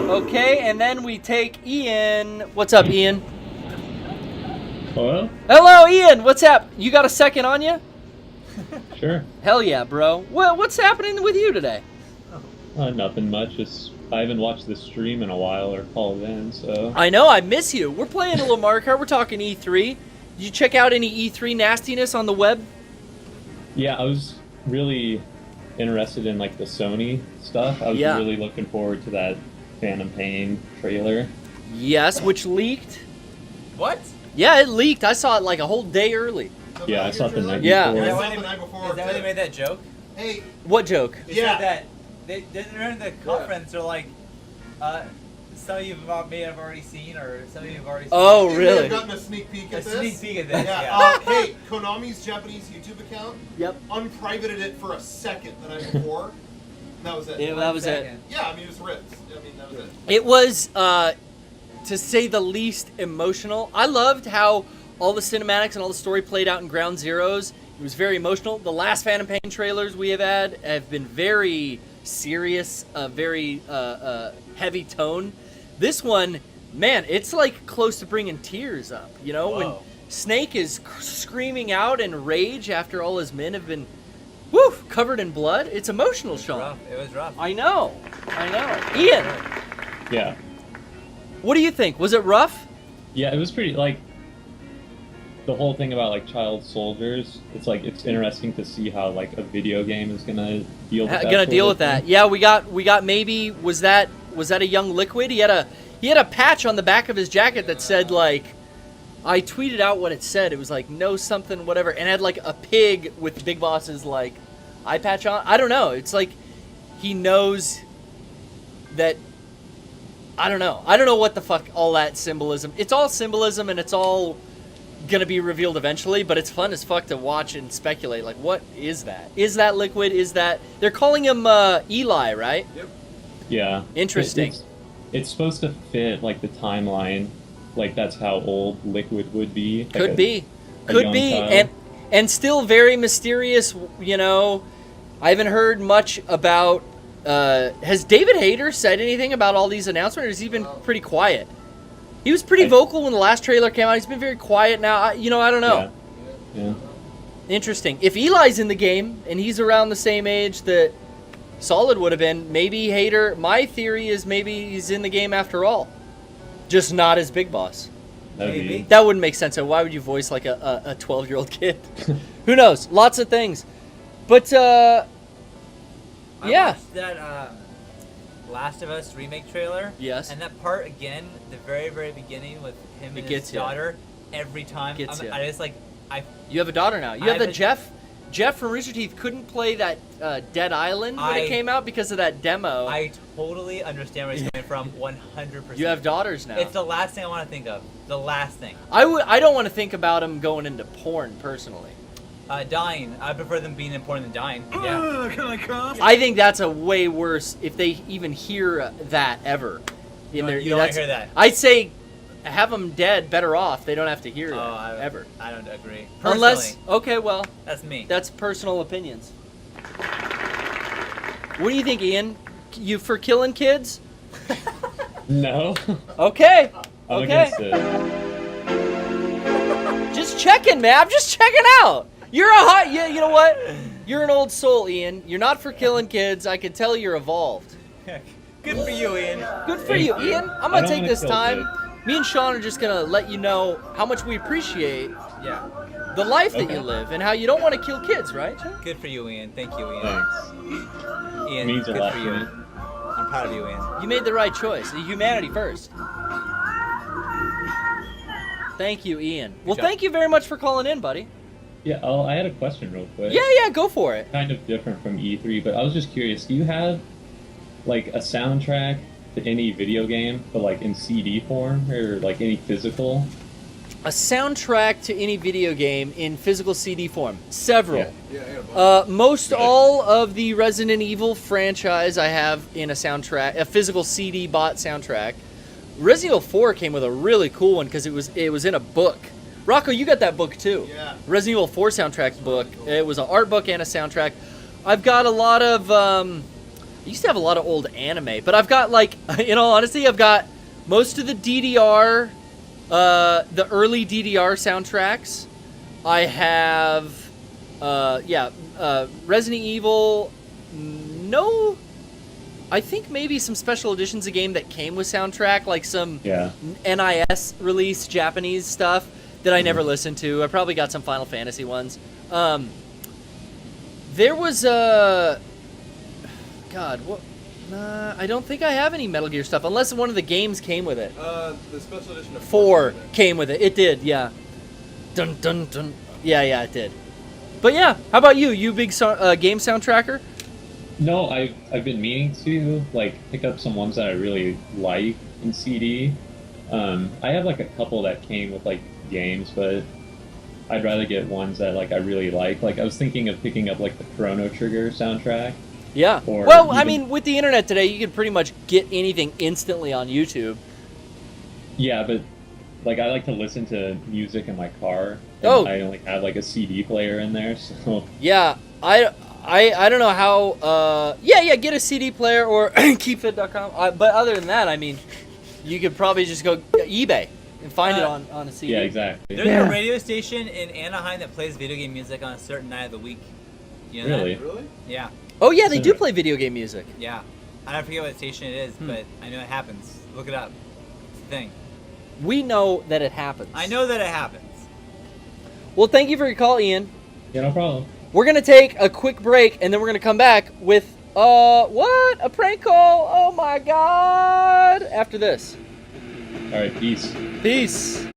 Okay, and then we take Ian. What's up, Ian? Hello? Hello, Ian. What's up? You got a second on you? Sure. Hell yeah, bro. Well, what's happening with you today? Nothing much. Just I haven't watched the stream in a while or called in, so. I know, I miss you. We're playing a little Mario Kart. We're talking E3. Did you check out any E3 nastiness on the web? Yeah, I was really interested in like the Sony stuff. I was really looking forward to that Phantom Pain trailer. Yes, which leaked. What? Yeah, it leaked. I saw it like a whole day early. Yeah, I saw it the night Yeah. before. Is that when they made that joke? Hey, What joke? They said that during the conference they're like, some of you may have already seen, or some of you have already seen. Oh, you may really? have gotten a sneak peek at A this. sneak peek at this, Yeah. yeah. Hey, Konami's Japanese YouTube account. Yep. Unprivated it for a second the night before. And that was it. Yeah, that was it. Yeah, I mean it was ripped. I mean that was it. It was, to say the least, emotional. I loved how all the cinematics and all the story played out in Ground Zeroes. It was very emotional. The last Phantom Pain trailers we have had have been very serious, very heavy tone. This one, man, it's like close to bringing tears up. You know, when Snake is screaming out in rage after all his men have been, covered in blood. It's emotional, Sean. It was rough. I know. Ian, Yeah. what do you think? Was it rough? Yeah, it was pretty, like, the whole thing about, like, child soldiers, it's, like, it's interesting to see how, like, a video game is gonna deal with that. Yeah, we got maybe, was that a young Liquid? He had a patch on the back of his jacket that said, like, I tweeted out what it said. It was like, no something, whatever, and had, like, a pig with Big Boss's, like, eye patch on. I don't know. It's like he knows that, I don't know. I don't know what the fuck all that symbolism. It's all symbolism, and it's all gonna be revealed eventually, but it's fun as fuck to watch and speculate. Like, what is that? Is that Liquid? Is that... They're calling him Eli, right? Yep. Yeah. Interesting. It's supposed to fit, like, the timeline. Like, that's how old Liquid would be. Like Could be. child. And still very mysterious, you know. I haven't heard much about... has David Hayter said anything about all these announcements, or has he been pretty quiet? He was pretty vocal when the last trailer came out. He's been very quiet now. I don't know. Yeah. Interesting. If Eli's in the game, and he's around the same age that Solid would have been, maybe Hayter... My theory is maybe he's in the game after all. Just not as Big Boss. That wouldn't make sense. So why would you voice like a 12-year-old kid? Who knows? Lots of things. But, I watched that Last of Us remake trailer. Yes. And that part again, the very, very beginning with him and his gets ya. daughter. Every time, I just like You have a daughter now. You have the Jeff. Jeff from Rooster Teeth couldn't play that Dead Island when it came out because of that demo. I totally understand where he's coming from, 100%. You have daughters now. It's the last thing I want to think of. The last thing. I don't want to think about him going into porn personally. Dying. I prefer them being in porn than dying. Yeah. Can I come? I think that's a way worse if they even hear that ever. You don't want to hear that. I'd say have them dead better off. They don't have to hear that ever. I don't agree. Unless, okay, well. That's me. That's personal opinions. What do you think, Ian? You for killing kids? No. Okay. I'm okay. against it. Just checking, man. I'm just checking out. You're a hot... Yeah, you know what? You're an old soul, Ian. You're not for killing kids. I can tell you're evolved. Good for you, Ian. Good for you, Ian. I'm going to take this time. Me and Sean are just going to let you know how much we appreciate the life that you live and how you don't want to kill kids, right? Good for you, Ian. Thank you, Ian. Thanks. Ian, Means a good lot for to you. me. I'm proud of you, Ian. You made the right choice. Humanity first. Thank you, Ian. Well, thank you very much for calling in, buddy. Yeah, I had a question real quick. Yeah, go for it. Kind of different from E3, but I was just curious. Do you have, like, a soundtrack to any video game, but, like, in CD form, or, like, any physical? A soundtrack to any video game in physical CD form. Several. Yeah. Most all of the Resident Evil franchise I have in a soundtrack, a physical CD bought soundtrack. Resident Evil 4 came with a really cool one because it was in a book. Rocco, you got that book too. Yeah. Resident Evil 4 soundtrack book. It was an art book and a soundtrack. I've got a lot of I used to have a lot of old anime, but I've got like, in all honesty, I've got most of the DDR, the early DDR soundtracks. I have, Resident Evil. No, I think maybe some special editions of game that came with soundtrack, like some NIS release Japanese stuff that I never listened to. I probably got some Final Fantasy ones. There was a God, what? I don't think I have any Metal Gear stuff, unless one of the games came with it. The special edition of 4 came with it. It did, yeah. Dun dun dun. Yeah, it did. But yeah, how about you? You big game soundtracker? No, I've been meaning to like pick up some ones that I really like in CD. I have like a couple that came with like games, but I'd rather get ones that like I really like. Like I was thinking of picking up like the Chrono Trigger soundtrack. Yeah. Or well, I even- mean, with the internet today, you can pretty much get anything instantly on YouTube. Yeah, but like I like to listen to music in my car. And Oh. I only have like a CD player in there, so Yeah, I don't know how. Get a CD player or keepfit.com. But other than that, I mean, you could probably just go eBay and find it on a CD. yeah, exactly. There's Yeah. a radio station in Anaheim that plays video game music on a certain night of the week. You know Really? Really? That? Yeah, Oh yeah, they do play video game music. yeah. I don't forget what station it is, but I know it happens. Look it up. It's a thing. We know that it happens. I know that it happens. Well, thank you for your call, Ian. Yeah, no problem. We're gonna take a quick break, and then we're gonna come back with what? A prank call? Oh my God! After this. All right, peace. Peace.